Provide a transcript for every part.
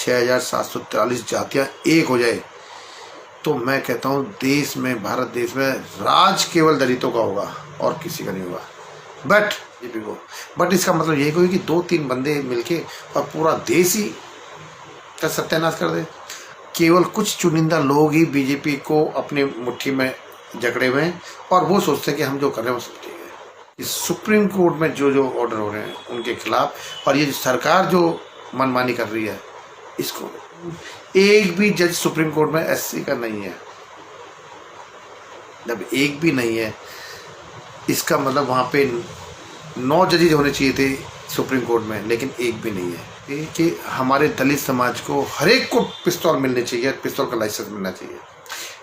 6,743 जातियाँ एक हो जाए तो मैं कहता हूँ देश में, भारत देश में राज केवल दलितों का होगा और किसी का नहीं होगा। बट इसका मतलब यही कोई कि 2-3 बंदे मिलके और पूरा देश ही का सत्यानाश कर दे। केवल कुछ चुनिंदा लोग ही बीजेपी को अपनी मुट्ठी में जकड़े हुए हैं और वो सोचते हैं कि हम जो कर रहे हैं वो सब ठीक है। इस सुप्रीम कोर्ट में जो ऑर्डर हो रहे हैं उनके खिलाफ और ये जो सरकार जो मनमानी कर रही है, इसको एक भी जज सुप्रीम कोर्ट में एससी का नहीं है। जब एक भी नहीं है इसका मतलब वहाँ पे 9 जजेज होने चाहिए थे सुप्रीम कोर्ट में, लेकिन एक भी नहीं है। कि हमारे दलित समाज को हर एक को पिस्तौल मिलने चाहिए, पिस्तौल का लाइसेंस मिलना चाहिए।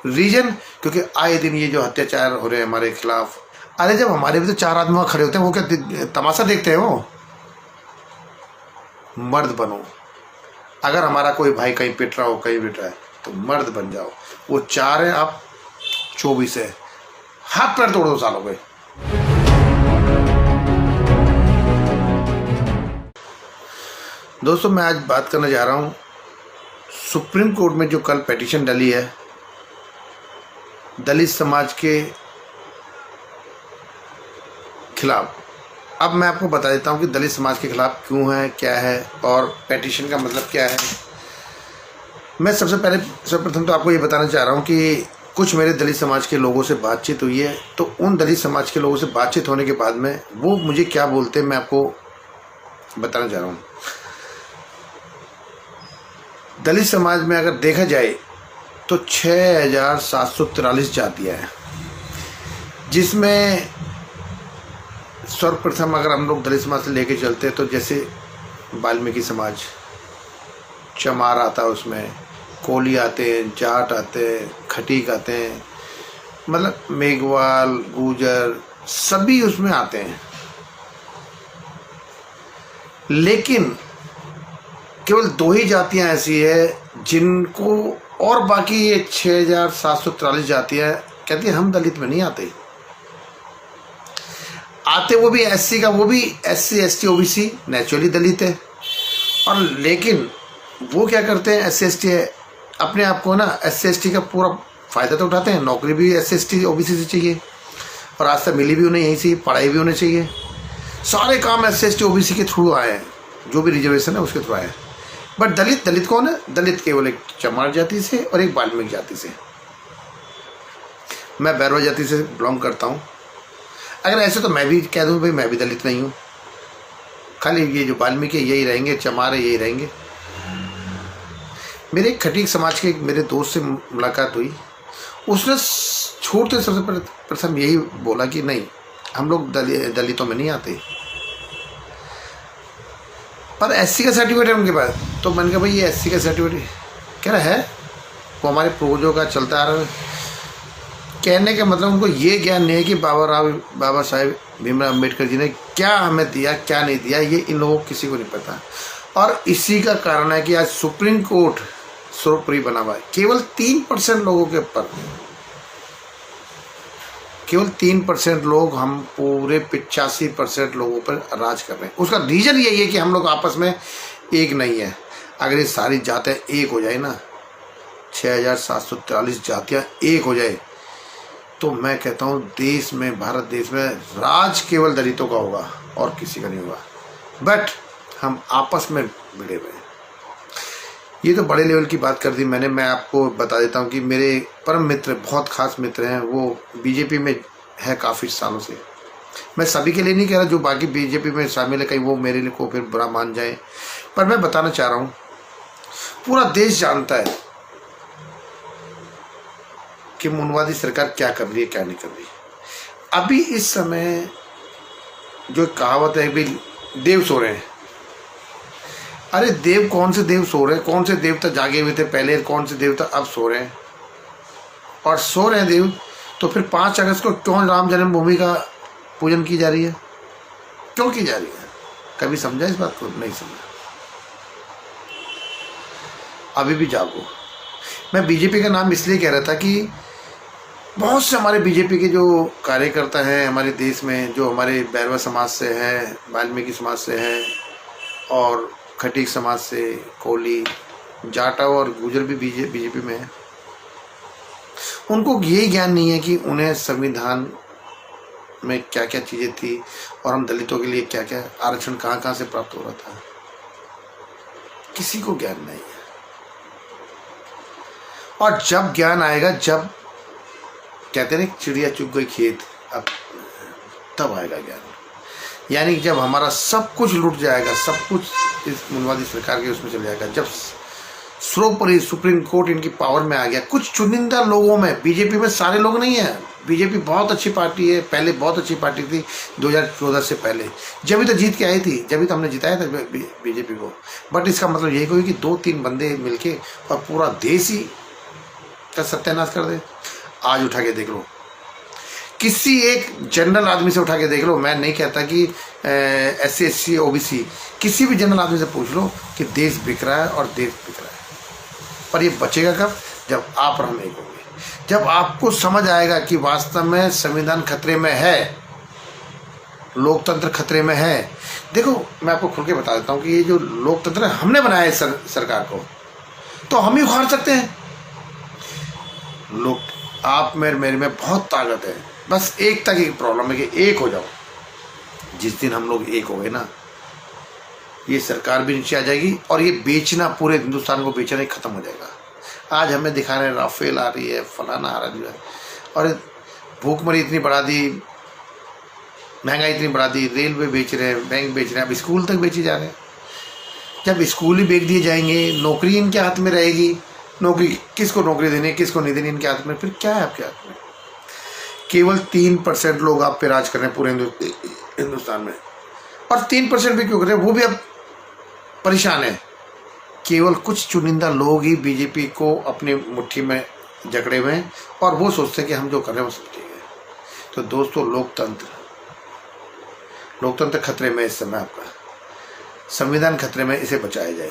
रीजन क्योंकि आए दिन ये जो अत्याचार हो रहे हैं हमारे खिलाफ, अरे जब हमारे भी तो 4 आदमी वहाँ खड़े होते हैं, वो क्या तमाशा देखते हैं? वो मर्द बनो। अगर हमारा कोई भाई कहीं पिट रहा हो, कहीं पिट रहा है, तो मर्द बन जाओ। वो 4 है, आप 24 है, हाथ पैर तोड़ दो सालों के। दोस्तों मैं आज बात करना चाह रहा हूँ सुप्रीम कोर्ट में जो कल पिटीशन डली है दलित समाज के खिलाफ। अब मैं आपको बता देता हूँ कि दलित समाज के खिलाफ क्यों है, क्या है और पिटीशन का मतलब क्या है। मैं सर्वप्रथम तो आपको ये बताना चाह रहा हूँ कि कुछ मेरे दलित समाज के लोगों से बातचीत हुई है, तो उन दलित समाज के लोगों से बातचीत होने के बाद में वो मुझे क्या बोलते हैं मैं आपको बताना चाह रहा हूँ। दलित समाज में अगर देखा जाए तो 6,743 जातियाँ हैं, जिसमें सर्वप्रथम अगर हम लोग दलित समाज से लेके चलते हैं तो जैसे वाल्मीकि समाज, चमार आता है, उसमें कोली आते हैं, जाट आते हैं, खटीक आते हैं, मतलब मेघवाल, गुजर सभी उसमें आते हैं। लेकिन केवल 2 ही जातियां ऐसी है जिनको, और बाकी ये 6,743 जातियां कहती हैं हम दलित में नहीं आते। वो भी एससी का, वो भी एससी एसटी ओबीसी नेचुरली दलित है। और लेकिन वो क्या करते हैं, एससी एसटी है, अपने आप को ना एससी एसटी का पूरा फ़ायदा तो उठाते हैं। नौकरी भी एससी एसटी ओबीसी से चाहिए और आज तक मिली भी उन्हें यहीं से, पढ़ाई भी होनी चाहिए। सारे काम एससी एसटी ओबीसी के थ्रू आए हैं, जो भी रिजर्वेशन है उसके थ्रू आए हैं। बट दलित कौन है? दलित केवल एक चमार जाति से और एक वाल्मीकि जाति से। मैं बैरवा जाति से बिलोंग करता हूँ। अगर ऐसे तो मैं भी कह दूँ भाई मैं भी दलित नहीं हूँ, खाली ये जो वाल्मीकि यही रहेंगे, चमार है यही रहेंगे। मेरे खटीक समाज के मेरे दोस्त से मुलाकात हुई, उसने छोड़ते सबसे प्रथम यही बोला कि नहीं हम लोग दलितों में नहीं आते, पर एससी का सर्टिफिकेट है उनके पास। तो मैंने कहा भाई ये एससी का सर्टिफिकेट कह रहा है वो हमारे पूर्वजों का चलता आ रहा है। कहने का मतलब उनको ये ज्ञान नहीं है कि बाबा साहेब भीमराव अम्बेडकर जी ने क्या हमें दिया, क्या नहीं दिया, ये इन लोगों को किसी को नहीं पता। और इसी का कारण है कि आज सुप्रीम कोर्ट सर्वोपरि बना हुआ है। केवल 3% लोगों के ऊपर, केवल 3% लोग हम पूरे 85% लोगों पर राज कर रहे हैं। उसका रीज़न यही है कि हम लोग आपस में एक नहीं है। अगर ये सारी जातियाँ एक हो जाए ना, 6,743 जातियाँ एक हो जाए तो मैं कहता हूँ देश में, भारत देश में राज केवल दलितों का होगा और किसी का नहीं होगा। बट हम आपस में भिड़े हुए हैं। ये तो बड़े लेवल की बात कर दी मैंने। मैं आपको बता देता हूँ कि मेरे परम मित्र, बहुत खास मित्र हैं, वो बीजेपी में है काफ़ी सालों से। मैं सभी के लिए नहीं कह रहा, जो बाकी बीजेपी में शामिल है कहीं वो मेरे लिए को फिर बुरा मान जाए, पर मैं बताना चाह रहा हूँ पूरा देश जानता है कि मूनवादी सरकार क्या कर रही है, क्या नहीं कर रही। अभी इस समय जो कहावत है भी देव सो रहे हैं, अरे देव कौन से देव सो रहे हैं? कौन से देवता जागे हुए थे पहले, कौन से देवता अब सो रहे हैं? और सो रहे हैं देव, तो फिर 5 अगस्त को क्यों राम जन्मभूमि का पूजन की जा रही है? क्यों की जा रही है? कभी समझा इस बात को? नहीं समझा। अभी भी जागो। मैं बीजेपी का नाम इसलिए कह रहा था कि बहुत से हमारे बीजेपी के जो कार्यकर्ता हैं हमारे देश में, जो हमारे बैरवा समाज से हैं, वाल्मीकि समाज से हैं और खटीक समाज से, कोली, जाटा और गुजर भी बीजेपी में है। उनको ये ज्ञान नहीं है कि उन्हें संविधान में क्या क्या चीज़ें थी और हम दलितों के लिए क्या क्या आरक्षण कहाँ कहाँ से प्राप्त हो रहा था, किसी को ज्ञान नहीं है। और जब ज्ञान आएगा, जब कहते हैं चिड़िया चुग गई खेत, अब तब आएगा ज्ञान। यानी कि जब हमारा सब कुछ लुट जाएगा, सब कुछ इस मूलवादी सरकार के उसमें चल जाएगा, जब सर्वोपरि सुप्रीम कोर्ट इनकी पावर में आ गया, कुछ चुनिंदा लोगों में, बीजेपी में सारे लोग नहीं है। बीजेपी बहुत अच्छी पार्टी है, पहले बहुत अच्छी पार्टी थी 2014 से पहले, जब भी तो जीत के आई थी, जब भी तो हमने जिताया था बीजेपी को। बट इसका मतलब यही कोई कि 2-3 बंदे मिलके और पूरा देश ही का सत्यानाश कर दे। आज उठा के देख लो, किसी एक जनरल आदमी से उठा के देख लो, मैं नहीं कहता कि SC SC OBC, किसी भी जनरल आदमी से पूछ लो कि देश बिक रहा है और देश बिक रहा है। पर ये बचेगा कब? जब आप और हम एक होंगे, जब आपको समझ आएगा कि वास्तव में संविधान खतरे में है, लोकतंत्र खतरे में है। देखो, मैं आपको खुल के बता देता हूँ कि ये जो लोकतंत्र हमने बनाया है सरकार को, तो हम ही उखाड़ सकते हैं। लोग, आप मेरे में बहुत ताकत है, बस एकता की प्रॉब्लम है कि एक हो जाओ। जिस दिन हम लोग एक हो गए ना, ये सरकार भी नीचे आ जाएगी और ये बेचना, पूरे हिंदुस्तान को बेचना ही खत्म हो जाएगा। आज हमें दिखा रहे हैं राफेल आ रही है, फलाना आ रहा है, और भूखमरी इतनी बढ़ा दी, महंगाई इतनी बढ़ा दी, रेलवे बेच रहे हैं, बैंक बेच रहे हैं, अब स्कूल तक बेचे जा रहे हैं। जब स्कूल ही बेच दिए जाएंगे, नौकरी इनके हाथ में रहेगी, नौकरी किसको नौकरी देनी है, किसको नहीं देनी, इनके हाथ में, फिर क्या है आपके हाथ में? केवल 3% लोग आप पे राज कर रहे हैं पूरे हिंदुस्तान में, और 3% भी क्यों कर रहे हैं, वो भी अब परेशान है। केवल कुछ चुनिंदा लोग ही बीजेपी को अपनी मुट्ठी में जकड़े हुए हैं और वो सोचते हैं कि हम जो कर रहे हैं वो सब ठीक है। तो दोस्तों, लोकतंत्र खतरे में इस समय, आपका संविधान खतरे में, इसे बचाया जाए।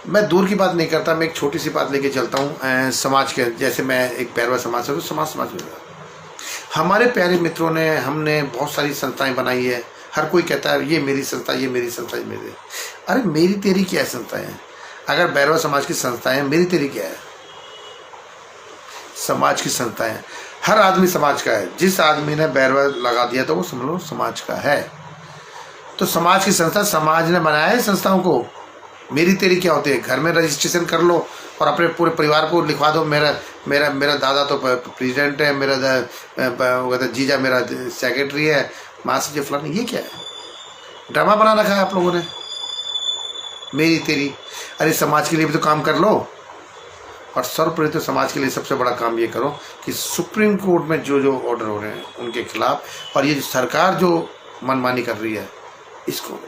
मैं दूर की बात नहीं करता, मैं एक छोटी सी बात लेके चलता हूँ समाज के। जैसे मैं एक पैरवा समाज से, तो समाज में हमारे प्यारे मित्रों ने, हमने बहुत सारी संस्थाएं बनाई है। हर कोई कहता है ये मेरी संस्था, ये मेरी संस्था, ये मेरी। अरे मेरी तेरी क्या है संस्थाएं? अगर बैरवा समाज की संस्थाएं, मेरी तेरी क्या है? समाज की संस्थाएं, हर आदमी समाज का है। जिस आदमी ने बैरवा लगा दिया तो वो समझ लो समाज का है। तो समाज की संस्था, समाज ने बनाया है संस्थाओं को। मेरी तेरी क्या होती है? घर में रजिस्ट्रेशन कर लो और अपने पूरे परिवार को लिखवा दो, मेरा दादा तो प्रेसिडेंट है, मेरा जीजा मेरा सेक्रेटरी है, मासी जी फलानी। ये क्या है? ड्रामा बना रखा है आप लोगों ने, मेरी तेरी। अरे समाज के लिए भी तो काम कर लो। और सर्वप्रथम तो समाज के लिए सबसे बड़ा काम ये करो कि सुप्रीम कोर्ट में जो ऑर्डर हो रहे हैं उनके खिलाफ, और ये सरकार जो मनमानी कर रही है, इसको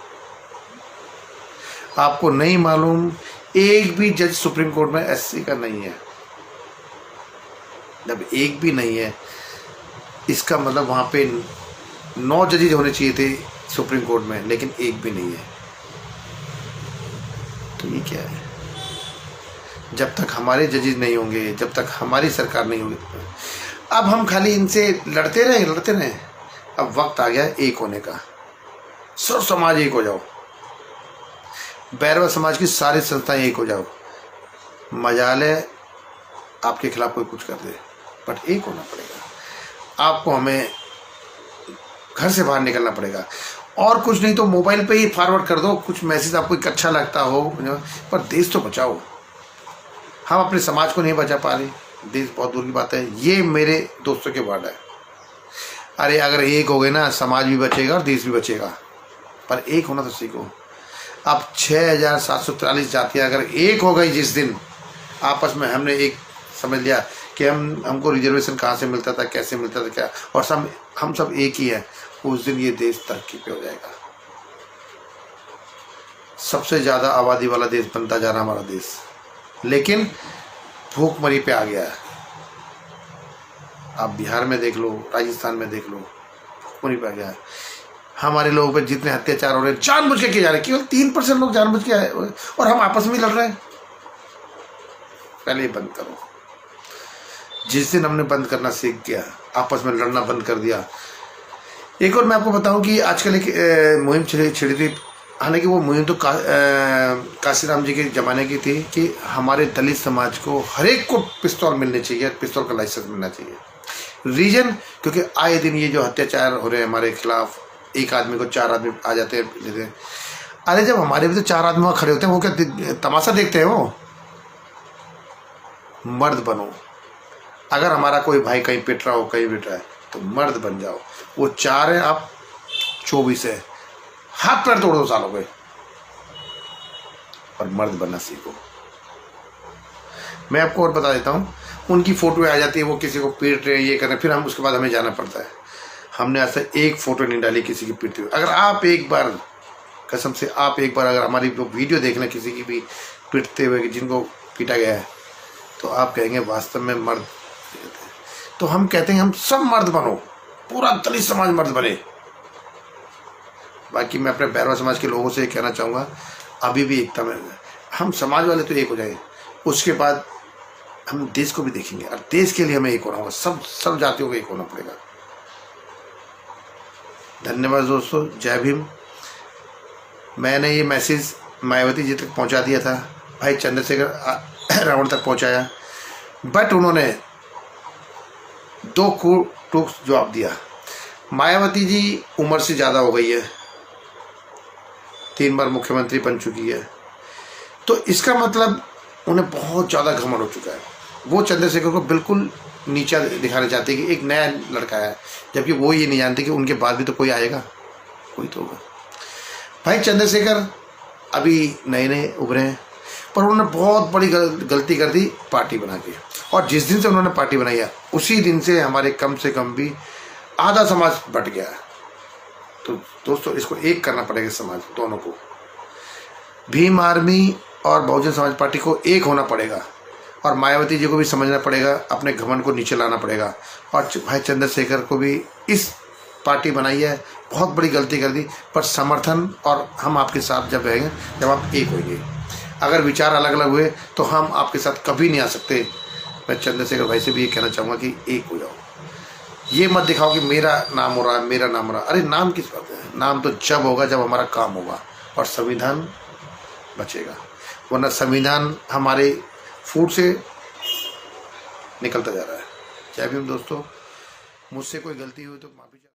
आपको नहीं मालूम, एक भी जज सुप्रीम कोर्ट में SC का नहीं है। जब एक भी नहीं है, इसका मतलब वहाँ पे 9 जजेज होने चाहिए थे सुप्रीम कोर्ट में, लेकिन एक भी नहीं है। तो ये क्या है? जब तक हमारे जजेज नहीं होंगे, जब तक हमारी सरकार नहीं होगी, अब हम खाली इनसे लड़ते रहे। अब वक्त आ गया एक होने का। सब समाज एक हो जाओ, बैरवा समाज की सारी संस्थाएं एक हो जाओ। मजाल है आपके खिलाफ कोई कुछ कर दे, बट एक होना पड़ेगा आपको। हमें घर से बाहर निकलना पड़ेगा, और कुछ नहीं तो मोबाइल पे ही फॉरवर्ड कर दो कुछ मैसेज, आपको अच्छा लगता हो, पर देश तो बचाओ। हम अपने समाज को नहीं बचा पा रहे, देश बहुत दूर की बात है। ये मेरे दोस्तों के वर्ड है। अरे अगर एक हो गए ना, समाज भी बचेगा और देश भी बचेगा, पर एक होना तो सीखो। अब 6743 जातियाँ अगर एक हो गई जिस दिन आपस में, हमने एक समझ लिया कि हमको रिजर्वेशन कहाँ से मिलता था, कैसे मिलता था, क्या, और हम सब एक ही है, उस दिन ये देश तरक्की पे हो जाएगा। सबसे ज़्यादा आबादी वाला देश बनता जा रहा हमारा देश, लेकिन भूखमरी पे आ गया है। आप बिहार में देख लो, राजस्थान में देख लो, भूखमरी पे आ गया है। हमारे लोगों पे जितने अत्याचार हो रहे हैं जानबूझ के किए जा रहे हैं, केवल 3% लोग जानबूझ के आए, और हम आपस में लड़ रहे हैं। पहले बंद करो। जिस दिन हमने बंद करना सीख गया, आपस में लड़ना बंद कर दिया। एक और मैं आपको बताऊं कि आजकल एक मुहिम छिड़ी थी, हालांकि वो मुहिम तो काशीराम जी के ज़माने की थी कि हमारे दलित समाज को हर एक को पिस्तौल मिलनी चाहिए, पिस्तौल का लाइसेंस मिलना चाहिए। रीजन क्योंकि आए दिन ये जो अत्याचार हो रहे हैं हमारे खिलाफ, एक आदमी को 4 आदमी आ जाते हैं। अरे जब हमारे भी तो 4 आदमी वहाँ खड़े होते हैं, वो क्या तमाशा देखते हैं? वो मर्द बनो। अगर हमारा कोई भाई कहीं पिट रहा हो, कहीं पिट रहा है, तो मर्द बन जाओ। वो 4 है, आप 24 है, हाथ पैर तोड़ दो सालों के, और मर्द बनना सीखो। मैं आपको और बता देता हूँ, उनकी फोटो आ जाती है, वो किसी को पीट रहे हैं, ये कर रहे हैं, फिर हम उसके बाद हमें जाना पड़ता है। हमने ऐसा एक फोटो नहीं डाली किसी की पीटते हुए। अगर आप एक बार, कसम से आप एक बार अगर हमारी वीडियो देख लें किसी की भी पीटते हुए, जिनको पीटा गया है, तो आप कहेंगे वास्तव में मर्द। तो हम कहते हैं हम सब मर्द बनो, पूरा दलित समाज मर्द बने। बाकी मैं अपने बैरवा समाज के लोगों से कहना चाहूँगा, अभी भी एकता में हम समाज वाले तो एक हो जाए, उसके बाद हम देश को भी देखेंगे, और देश के लिए हमें एक होना होगा। सब जातियों को एक होना पड़ेगा। धन्यवाद दोस्तों, जय भीम। मैंने ये मैसेज मायावती जी तक पहुंचा दिया था, भाई चंद्रशेखर रावण तक पहुंचाया, बट उन्होंने 2 टूक जवाब दिया। मायावती जी उम्र से ज़्यादा हो गई है, 3 बार मुख्यमंत्री बन चुकी है, तो इसका मतलब उन्हें बहुत ज़्यादा घमंड हो चुका है। वो चंद्रशेखर को बिल्कुल नीचा दिखाना चाहते हैं कि एक नया लड़का है, जबकि वो ये नहीं जानते कि उनके बाद भी तो कोई आएगा, कोई तो होगा। भाई चंद्रशेखर अभी नए नए उभरे हैं, पर उन्होंने बहुत बड़ी गलती कर दी पार्टी बना के, और जिस दिन से उन्होंने पार्टी बनाई है उसी दिन से हमारे कम से कम भी आधा समाज बट गया है। तो दोस्तों इसको एक करना पड़ेगा, समाज दोनों को, भीम आर्मी और बहुजन समाज पार्टी को एक होना पड़ेगा, और मायावती जी को भी समझना पड़ेगा, अपने घमंड को नीचे लाना पड़ेगा। और भाई चंद्रशेखर को भी इस पार्टी बनाई है, बहुत बड़ी गलती कर दी, पर समर्थन और हम आपके साथ जब रहेंगे, जब आप एक होंगे। अगर विचार अलग अलग हुए तो हम आपके साथ कभी नहीं आ सकते। मैं चंद्रशेखर भाई से भी ये कहना चाहूँगा कि एक हो जाओ, ये मत दिखाओ कि मेरा नाम हो रहा है, मेरा नाम हो रहा है। अरे नाम किस बात है? नाम तो जब होगा जब हमारा काम होगा और संविधान बचेगा, वरना संविधान हमारे फूट से निकलता जा रहा है। जय भीम दोस्तों, मुझसे कोई गलती हुई तो माफी।